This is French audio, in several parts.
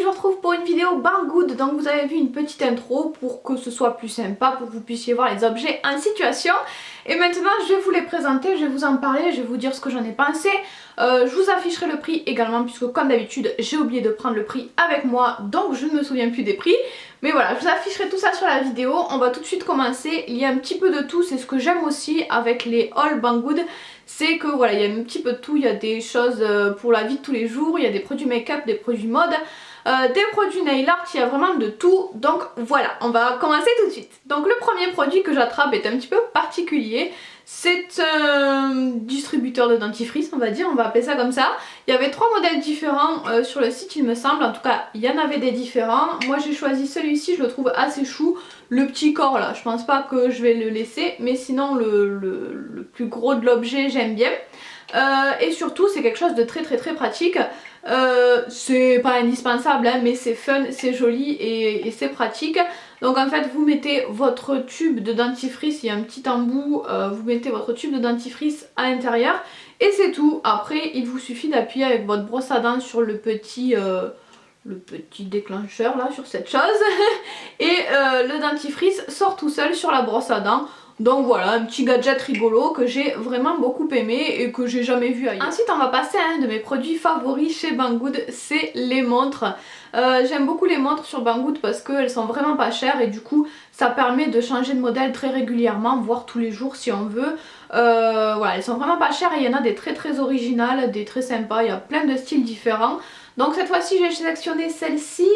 je vous retrouve pour une vidéo Banggood. Donc vous avez vu une petite intro pour que ce soit plus sympa, pour que vous puissiez voir les objets en situation. Et maintenant je vais vous les présenter, je vais vous en parler, je vais vous dire ce que j'en ai pensé. Je vous afficherai le prix également puisque comme d'habitude j'ai oublié de prendre le prix avec moi, donc je ne me souviens plus des prix. Mais voilà, je vous afficherai tout ça sur la vidéo. On va tout de suite commencer. Il y a un petit peu de tout, c'est ce que j'aime aussi avec les hauls Banggood. C'est que voilà, il y a un petit peu de tout, il y a des choses pour la vie de tous les jours, il y a des produits make-up, des produits mode, des produits nail art, il y a vraiment de tout. Donc voilà, on va commencer tout de suite. Donc le premier produit que j'attrape est un petit peu particulier. C'est un distributeur de dentifrice, on va dire, on va appeler ça comme ça. Il y avait 3 modèles différents sur le site il me semble, en tout cas il y en avait des différents. Moi j'ai choisi celui-ci, je le trouve assez chou. Le petit corps là, je pense pas que je vais le laisser, mais sinon le plus gros de l'objet j'aime bien. Et surtout c'est quelque chose de très pratique. C'est pas indispensable hein, mais c'est fun, c'est joli et c'est pratique. Donc en fait vous mettez votre tube de dentifrice, il y a un petit embout, vous mettez votre tube de dentifrice à l'intérieur et c'est tout. Après il vous suffit d'appuyer avec votre brosse à dents sur le petit déclencheur là, sur cette chose et le dentifrice sort tout seul sur la brosse à dents. Donc voilà, un petit gadget rigolo que j'ai vraiment beaucoup aimé et que j'ai jamais vu ailleurs. Ensuite on va passer à un de mes produits favoris chez Banggood, c'est les montres. J'aime beaucoup les montres sur Banggood parce qu'elles sont vraiment pas chères et du coup ça permet de changer de modèle très régulièrement, voire tous les jours si on veut. Voilà, elles sont vraiment pas chères et il y en a des très originales, des très sympas, il y a plein de styles différents. Donc cette fois-ci j'ai sélectionné celle-ci,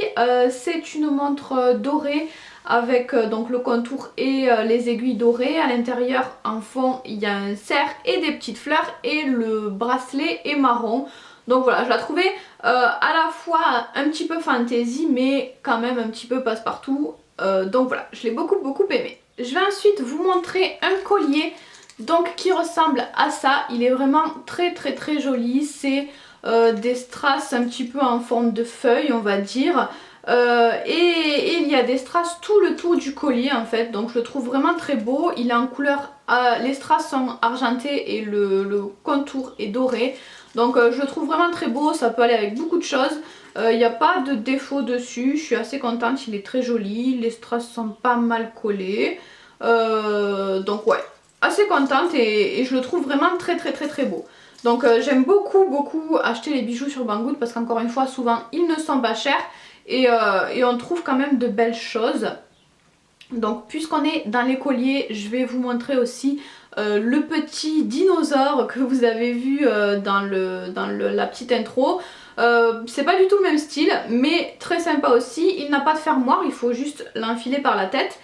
c'est une montre dorée avec donc le contour et les aiguilles dorées. À l'intérieur en fond il y a un cerf et des petites fleurs et le bracelet est marron. Donc voilà, je la trouvais à la fois un petit peu fantaisie mais quand même un petit peu passe-partout. Donc voilà, je l'ai beaucoup aimé. Je vais ensuite vous montrer un collier donc qui ressemble à ça. Il est vraiment très joli. C'est des strass un petit peu en forme de feuille on va dire. Et il y a des strass tout le tour du collier en fait, donc je le trouve vraiment très beau. Il est en couleur, les strass sont argentés et le contour est doré, donc je le trouve vraiment très beau, ça peut aller avec beaucoup de choses. Il n'y a pas de défaut dessus, je suis assez contente, il est très joli, les strass sont pas mal collés, donc ouais, assez contente et je le trouve vraiment très beau. Donc j'aime beaucoup acheter les bijoux sur Banggood parce qu'encore une fois souvent ils ne sont pas chers. Et on trouve quand même de belles choses. Donc puisqu'on est dans les colliers, je vais vous montrer aussi le petit dinosaure que vous avez vu dans la petite intro. C'est pas du tout le même style mais très sympa aussi. Il n'a pas de fermoir, il faut juste l'enfiler par la tête.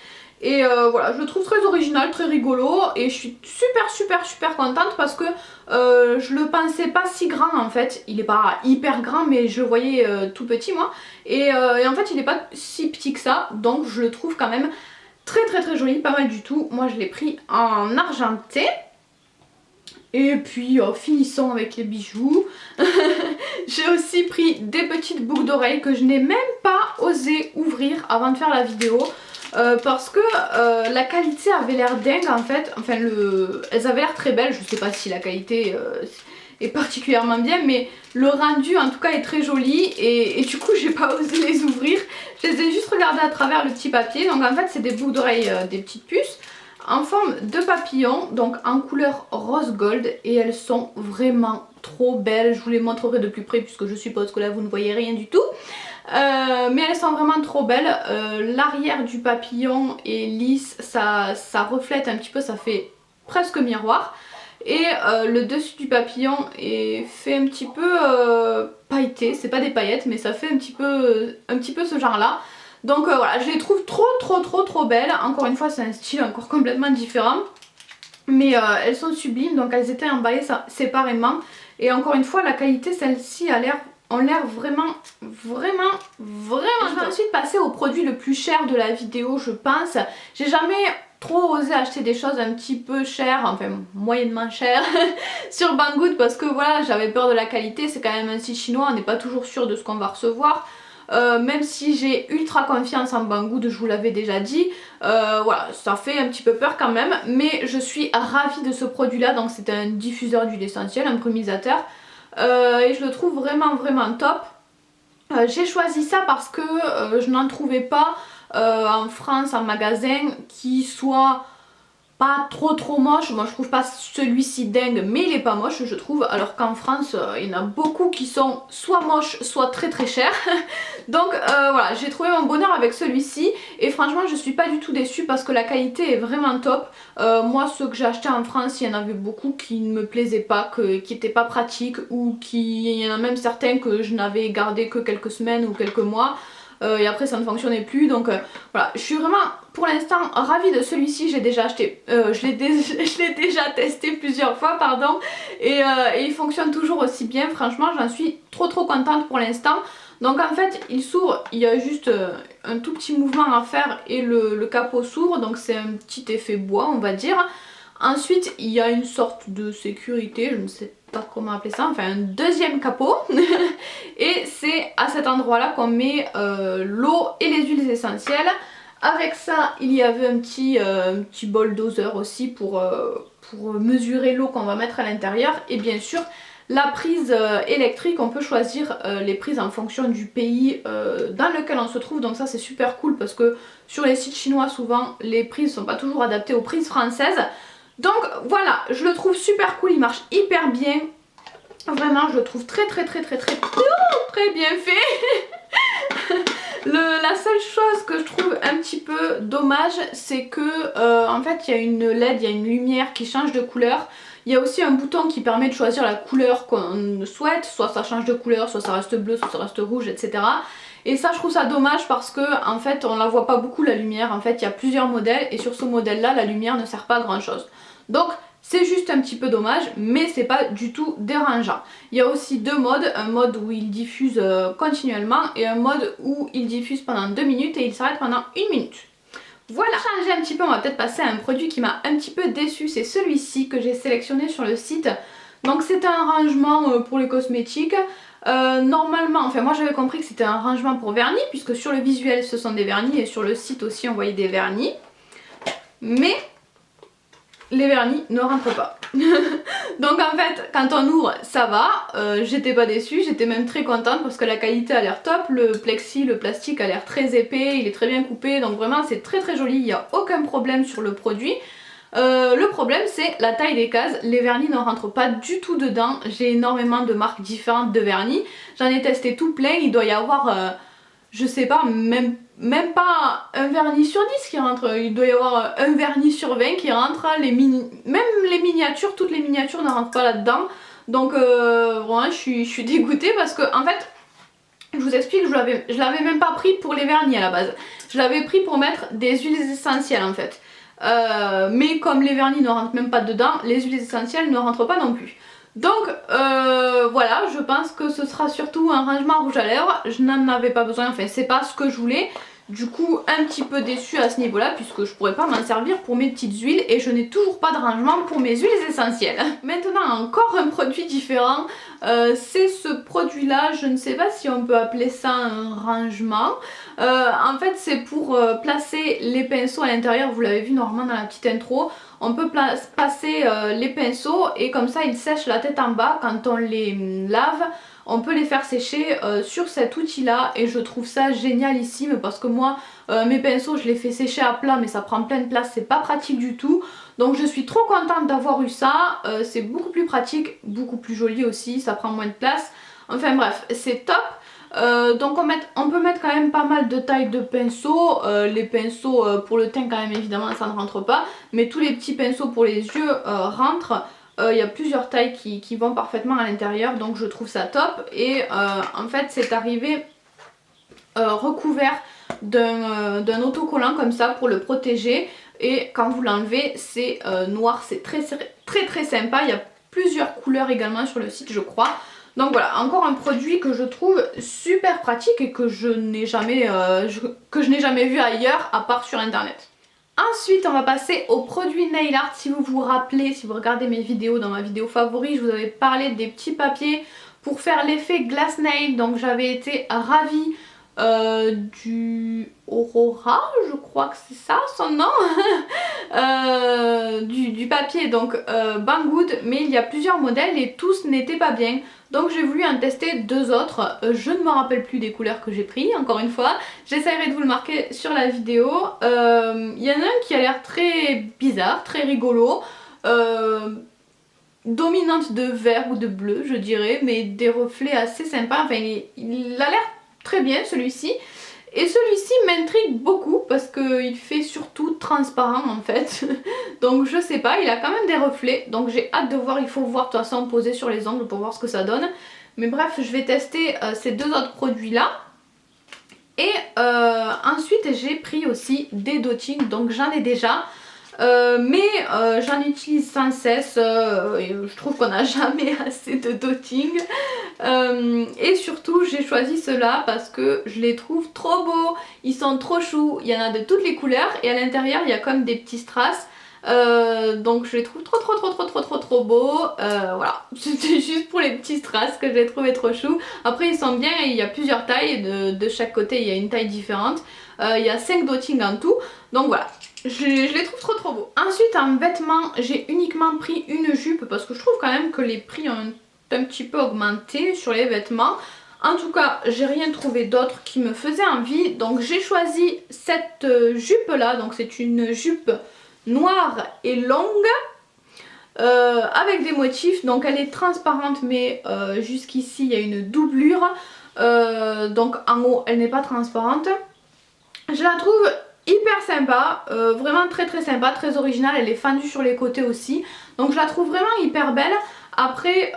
Et voilà, je le trouve très original, très rigolo et je suis super contente parce que je le pensais pas si grand en fait. Il est pas hyper grand mais je le voyais tout petit moi. Et en fait il est pas si petit que ça, donc je le trouve quand même très joli, pas mal du tout. Moi je l'ai pris en argenté. Et puis finissons avec les bijoux. J'ai aussi pris des petites boucles d'oreilles que je n'ai même pas osé ouvrir avant de faire la vidéo. Parce que la qualité avait l'air dingue en fait, enfin elles avaient l'air très belles, je sais pas si la qualité est particulièrement bien mais le rendu en tout cas est très joli et du coup j'ai pas osé les ouvrir, je les ai juste regardées à travers le petit papier. Donc en fait c'est des boucles d'oreilles, des petites puces en forme de papillon, donc en couleur rose gold et elles sont vraiment trop belles. Je vous les montrerai de plus près puisque je suppose que là vous ne voyez rien du tout. Mais elles sont vraiment trop belles. L'arrière du papillon est lisse, ça reflète un petit peu, ça fait presque miroir. Et le dessus du papillon est fait un petit peu pailleté, c'est pas des paillettes mais ça fait un petit peu ce genre là. Donc voilà, je les trouve trop belles. Encore une fois c'est un style encore complètement différent. Mais elles sont sublimes, donc elles étaient emballées séparément. Et encore une fois la qualité, celle-ci ont l'air vraiment. Je vais ensuite passer au produit le plus cher de la vidéo je pense. J'ai jamais trop osé acheter des choses un petit peu chères, enfin moyennement chères sur Banggood parce que voilà j'avais peur de la qualité, c'est quand même un site chinois, on n'est pas toujours sûr de ce qu'on va recevoir. Même si j'ai ultra confiance en Banggood, je vous l'avais déjà dit, voilà, ça fait un petit peu peur quand même, mais je suis ravie de ce produit là. Donc c'est un diffuseur d'huile essentielle, un brumisateur, et je le trouve vraiment top. J'ai choisi ça parce que je n'en trouvais pas en France en magasin qui soit pas trop moche. Moi je trouve pas celui-ci dingue, mais il est pas moche je trouve, alors qu'en France il y en a beaucoup qui sont soit moches soit très chers. Donc voilà, j'ai trouvé mon bonheur avec celui-ci et franchement je suis pas du tout déçue parce que la qualité est vraiment top. Moi ceux que j'ai acheté en France, il y en avait beaucoup qui ne me plaisaient pas, qui étaient pas pratiques, ou il y en a même certains que je n'avais gardé que quelques semaines ou quelques mois. Et après ça ne fonctionnait plus, donc voilà, je suis vraiment pour l'instant ravie de celui-ci. J'ai déjà acheté, je l'ai déjà testé plusieurs fois pardon, et il fonctionne toujours aussi bien, franchement j'en suis trop contente pour l'instant. Donc en fait il s'ouvre, il y a juste un tout petit mouvement à faire et le capot s'ouvre, donc c'est un petit effet bois on va dire. Ensuite il y a une sorte de sécurité, je ne sais pas comment appeler ça, enfin un deuxième capot et c'est à cet endroit là qu'on met l'eau et les huiles essentielles. Avec ça il y avait un petit bol doseur aussi pour mesurer l'eau qu'on va mettre à l'intérieur, et bien sûr la prise électrique. On peut choisir les prises en fonction du pays dans lequel on se trouve, donc ça c'est super cool parce que sur les sites chinois souvent les prises sont pas toujours adaptées aux prises françaises. Donc voilà, je le trouve super cool, il marche hyper bien. Vraiment je le trouve très bien fait. La seule chose que je trouve un petit peu dommage, c'est que en fait il y a une LED, il y a une lumière qui change de couleur. Il y a aussi un bouton qui permet de choisir la couleur qu'on souhaite, soit ça change de couleur, soit ça reste bleu, soit ça reste rouge, etc. Et ça je trouve ça dommage parce que en fait on la voit pas beaucoup la lumière. En fait il y a plusieurs modèles et sur ce modèle là la lumière ne sert pas à grand chose. Donc c'est juste un petit peu dommage, mais c'est pas du tout dérangeant. Il y a aussi deux modes, un mode où il diffuse continuellement et un mode où il diffuse pendant 2 minutes et il s'arrête pendant 1 minute. Voilà, pour changer un petit peu on va peut-être passer à un produit qui m'a un petit peu déçu, c'est celui-ci que j'ai sélectionné sur le site. Donc c'est un rangement pour les cosmétiques. Normalement, enfin moi j'avais compris que c'était un rangement pour vernis puisque sur le visuel ce sont des vernis et sur le site aussi on voyait des vernis. Mais les vernis ne rentrent pas. Donc en fait quand on ouvre ça va, j'étais pas déçue, j'étais même très contente parce que la qualité a l'air top, le plexi, le plastique a l'air très épais, il est très bien coupé, donc vraiment c'est très joli, il n'y a aucun problème sur le produit. Le problème c'est la taille des cases, les vernis ne rentrent pas du tout dedans. J'ai énormément de marques différentes de vernis, j'en ai testé tout plein, il doit y avoir je sais pas, même pas un vernis sur 10 qui rentre, il doit y avoir un vernis sur 20 qui rentre, même les miniatures, toutes les miniatures ne rentrent pas là-dedans. Donc vraiment je suis dégoûtée parce que en fait, je vous explique, je l'avais même pas pris pour les vernis à la base. Je l'avais pris pour mettre des huiles essentielles en fait. Mais comme les vernis ne rentrent même pas dedans, les huiles essentielles ne rentrent pas non plus. Donc voilà, je pense que ce sera surtout un rangement rouge à lèvres. Je n'en avais pas besoin, enfin c'est pas ce que je voulais. Du coup un petit peu déçue à ce niveau là puisque je pourrais pas m'en servir pour mes petites huiles et je n'ai toujours pas de rangement pour mes huiles essentielles. Maintenant encore un produit différent, c'est ce produit là, je ne sais pas si on peut appeler ça un rangement. En fait c'est pour placer les pinceaux à l'intérieur, vous l'avez vu normalement dans la petite intro. On peut passer les pinceaux et comme ça ils sèchent la tête en bas. Quand on les lave on peut les faire sécher sur cet outil là et je trouve ça génialissime parce que moi mes pinceaux je les fais sécher à plat mais ça prend plein de place, c'est pas pratique du tout. Donc je suis trop contente d'avoir eu ça, c'est beaucoup plus pratique, beaucoup plus joli aussi, ça prend moins de place. Enfin bref, c'est top. Donc on peut mettre quand même pas mal de tailles de pinceaux, les pinceaux pour le teint quand même évidemment ça ne rentre pas, mais tous les petits pinceaux pour les yeux rentrent. Il y a plusieurs tailles qui vont parfaitement à l'intérieur, donc je trouve ça top. Et en fait c'est arrivé recouvert d'un autocollant comme ça pour le protéger, et quand vous l'enlevez c'est noir, c'est très sympa. Il y a plusieurs couleurs également sur le site je crois. Donc voilà, encore un produit que je trouve super pratique et que je n'ai jamais vu ailleurs à part sur internet. Ensuite on va passer aux produits nail art. Si vous vous rappelez, si vous regardez mes vidéos, dans ma vidéo favori je vous avais parlé des petits papiers pour faire l'effet glass nail. Donc j'avais été ravie du Aurora, je crois que c'est ça son nom, du papier donc Banggood, mais il y a plusieurs modèles et tous n'étaient pas bien. Donc j'ai voulu en tester deux autres. Je ne me rappelle plus des couleurs que j'ai pris, encore une fois. J'essaierai de vous le marquer sur la vidéo. Il y en a un qui a l'air très bizarre, très rigolo. Dominante de vert ou de bleu je dirais, mais des reflets assez sympas. Enfin il a l'air très bien celui-ci. Et celui-ci m'intrigue beaucoup parce qu'il fait surtout transparent en fait. Donc je sais pas, il a quand même des reflets. Donc j'ai hâte de voir, il faut voir de toute façon poser sur les ongles pour voir ce que ça donne. Mais bref, je vais tester ces deux autres produits là. Et ensuite j'ai pris aussi des Dotting, donc j'en ai déjà. Mais j'en utilise sans cesse, et je trouve qu'on n'a jamais assez de Dotting. Et surtout j'ai choisi ceux-là parce que je les trouve trop beaux, ils sont trop choux, il y en a de toutes les couleurs et à l'intérieur il y a comme des petits strass. Donc je les trouve trop beaux. Voilà, c'était juste pour les petits strass que je les trouvais trop choux. Après ils sont bien et il y a plusieurs tailles, de chaque côté il y a une taille différente. Il y a 5 Dotting en tout, donc voilà. Je les trouve trop beaux. Ensuite en vêtements j'ai uniquement pris une jupe parce que je trouve quand même que les prix ont un petit peu augmenté sur les vêtements. En tout cas j'ai rien trouvé d'autre qui me faisait envie, donc j'ai choisi cette jupe là. Donc c'est une jupe noire et longue avec des motifs. Donc elle est transparente mais jusqu'ici il y a une doublure, donc en haut elle n'est pas transparente. Je la trouve hyper sympa, vraiment très sympa, très originale. Elle est fendue sur les côtés aussi, donc je la trouve vraiment hyper belle. Après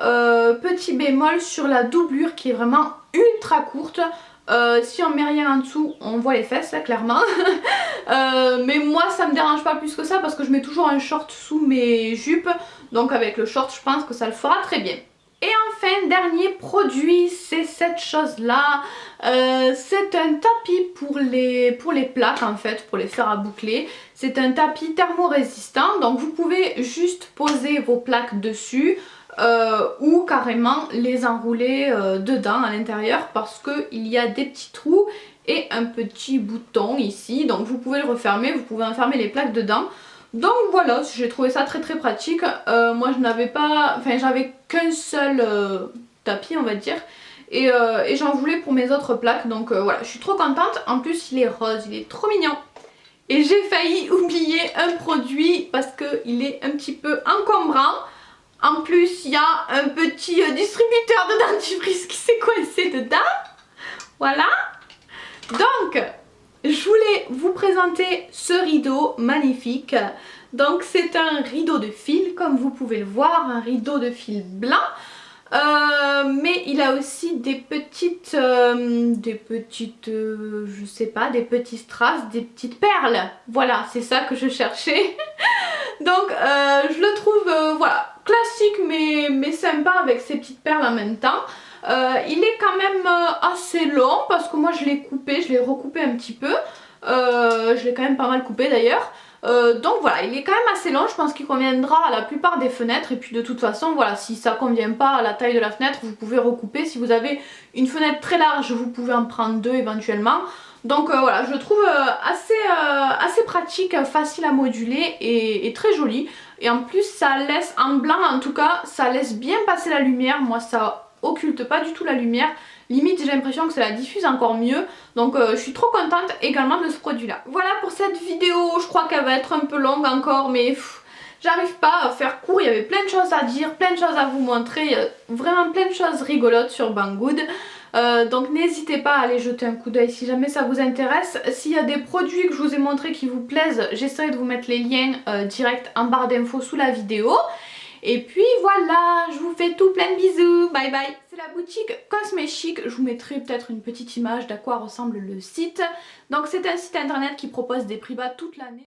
petit bémol sur la doublure qui est vraiment ultra courte. Si on met rien en dessous on voit les fesses là, clairement. Mais moi ça me dérange pas plus que ça parce que je mets toujours un short sous mes jupes, donc avec le short je pense que ça le fera très bien. Et enfin dernier produit, c'est cette chose là. C'est un tapis pour les plaques en fait, pour les faire à boucler. C'est un tapis thermorésistant, donc vous pouvez juste poser vos plaques dessus ou carrément les enrouler dedans à l'intérieur parce qu'il y a des petits trous et un petit bouton ici, donc vous pouvez le refermer, vous pouvez enfermer les plaques dedans. Donc voilà, j'ai trouvé ça très pratique. Moi je n'avais pas, enfin j'avais qu'un seul tapis on va dire, et j'en voulais pour mes autres plaques, donc voilà, je suis trop contente. En plus il est rose, il est trop mignon. Et j'ai failli oublier un produit parce qu'il est un petit peu encombrant. En plus il y a un petit distributeur de dentifrice qui s'est coincé dedans. Voilà. Donc je voulais vous présenter ce rideau magnifique. Donc c'est un rideau de fil comme vous pouvez le voir, un rideau de fil blanc. Mais il a aussi des petites, je sais pas, des petits strass, des petites perles. Voilà, c'est ça que je cherchais. Donc je le trouve voilà, classique mais sympa avec ces petites perles en même temps. Il est quand même assez long parce que moi je l'ai coupé, je l'ai recoupé un petit peu. Je l'ai quand même pas mal coupé d'ailleurs. Donc voilà, il est quand même assez long, je pense qu'il conviendra à la plupart des fenêtres. Et puis de toute façon voilà, si ça convient pas à la taille de la fenêtre, vous pouvez recouper. Si vous avez une fenêtre très large, vous pouvez en prendre deux éventuellement. Donc voilà, je le trouve assez pratique, facile à moduler et très joli. Et en plus ça laisse, en blanc en tout cas, ça laisse bien passer la lumière. Moi ça occulte pas du tout la lumière, limite j'ai l'impression que ça la diffuse encore mieux, donc je suis trop contente également de ce produit là. Voilà pour cette vidéo, je crois qu'elle va être un peu longue encore mais j'arrive pas à faire court, il y avait plein de choses à dire, plein de choses à vous montrer, il y a vraiment plein de choses rigolotes sur Banggood. Donc n'hésitez pas à aller jeter un coup d'œil si jamais ça vous intéresse. S'il y a des produits que je vous ai montrés qui vous plaisent, j'essaierai de vous mettre les liens directs en barre d'infos sous la vidéo. Et puis voilà, je vous fais tout plein de bisous, bye bye. C'est la boutique Cosméchic, je vous mettrai peut-être une petite image d'à quoi ressemble le site. Donc c'est un site internet qui propose des prix bas toute l'année.